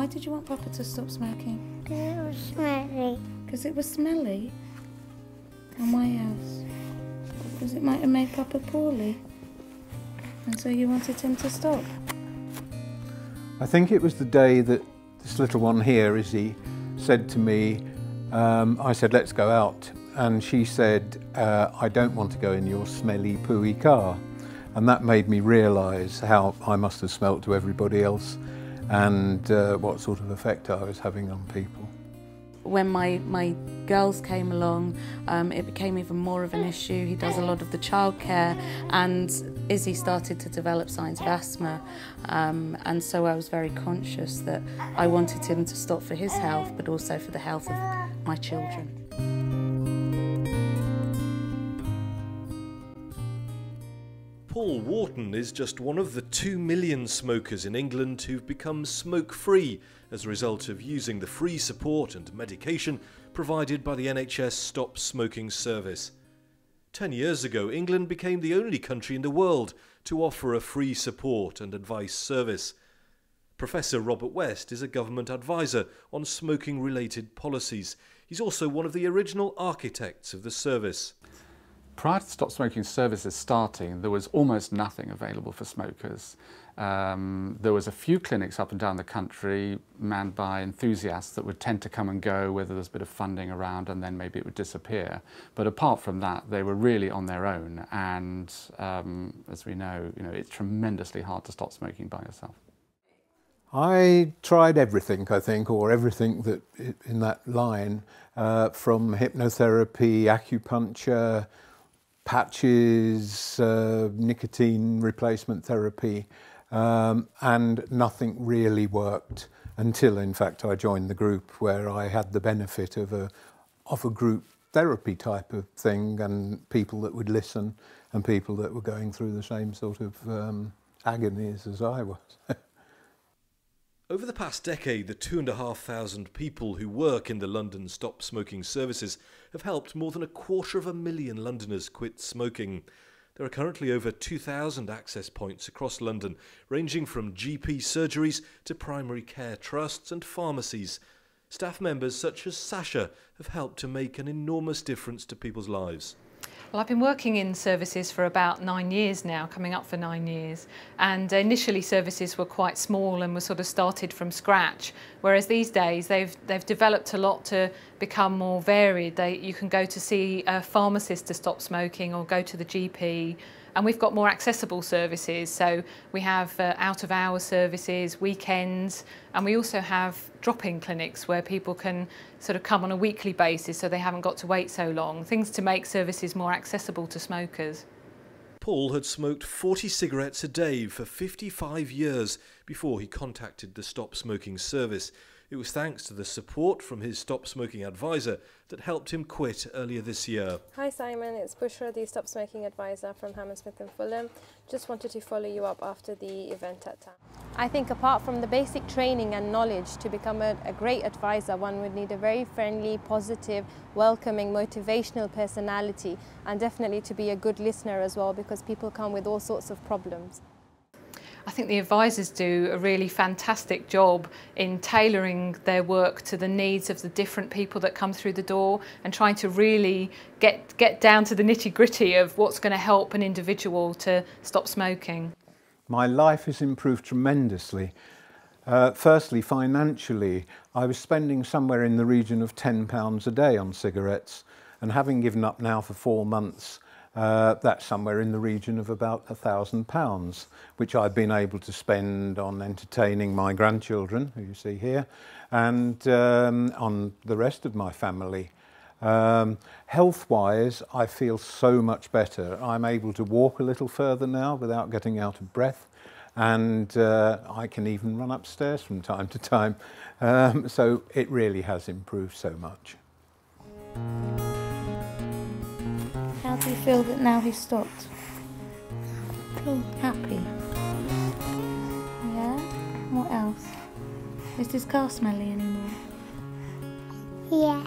Why did you want Papa to stop smoking? Because it was smelly. Because it was smelly? And why else? Because it might have made Papa poorly. And so you wanted him to stop? I think it was the day that this little one here, Izzy, said to me, I said, let's go out. And she said, I don't want to go in your smelly, pooey car. And that made me realise how I must have smelt to everybody else and what sort of effect I was having on people. When my girls came along, it became even more of an issue. He does a lot of the childcare, and Izzy started to develop signs of asthma. And so I was very conscious that I wanted him to stop for his health, but also for the health of my children. Paul Wharton is just one of the 2 million smokers in England who've become smoke-free as a result of using the free support and medication provided by the NHS Stop Smoking service. 10 years ago, England became the only country in the world to offer a free support and advice service. Professor Robert West is a government advisor on smoking-related policies. He's also one of the original architects of the service. Prior to Stop Smoking services starting, there was almost nothing available for smokers. There was a few clinics up and down the country manned by enthusiasts that would tend to come and go, whether there's a bit of funding around, and then maybe it would disappear. But apart from that, they were really on their own, and as we know, it's tremendously hard to stop smoking by yourself. I tried everything, I think, or everything that in that line, from hypnotherapy, acupuncture, patches, nicotine replacement therapy, and nothing really worked until, in fact, I joined the group, where I had the benefit of a group therapy type of thing, and people that would listen, and people that were going through the same sort of agonies as I was. Over the past decade, the 2,500 people who work in the London Stop Smoking services have helped more than 250,000 Londoners quit smoking. There are currently over 2,000 access points across London, ranging from GP surgeries to primary care trusts and pharmacies. Staff members such as Sasha have helped to make an enormous difference to people's lives. Well, I've been working in services for about 9 years now, coming up for 9 years, and initially services were quite small and were sort of started from scratch, whereas these days they've developed a lot to become more varied. You can go to see a pharmacist to stop smoking or go to the GP, and we've got more accessible services. So we have out-of-hours services, weekends, and we also have drop-in clinics where people can sort of come on a weekly basis so they haven't got to wait so long. Things to make services more accessible to smokers. Paul had smoked 40 cigarettes a day for 55 years before he contacted the Stop Smoking service. It was thanks to the support from his Stop Smoking advisor that helped him quit earlier this year. Hi Simon, it's Bushra, the Stop Smoking advisor from Hammersmith and Fulham. Just wanted to follow you up after the event at town. I think apart from the basic training and knowledge to become a great advisor, one would need a very friendly, positive, welcoming, motivational personality, and definitely to be a good listener as well, because people come with all sorts of problems. I think the advisors do a really fantastic job in tailoring their work to the needs of the different people that come through the door, and trying to really get down to the nitty-gritty of what's going to help an individual to stop smoking. My life has improved tremendously. Firstly, financially, I was spending somewhere in the region of £10 a day on cigarettes, and having given up now for 4 months, that's somewhere in the region of about £1,000, which I've been able to spend on entertaining my grandchildren, who you see here, and on the rest of my family. Health-wise, I feel so much better. I'm able to walk a little further now without getting out of breath, and I can even run upstairs from time to time. So it really has improved so much. How do you feel that now he's stopped? Feel happy? Yeah? What else? Is his car smelly anymore? Yeah.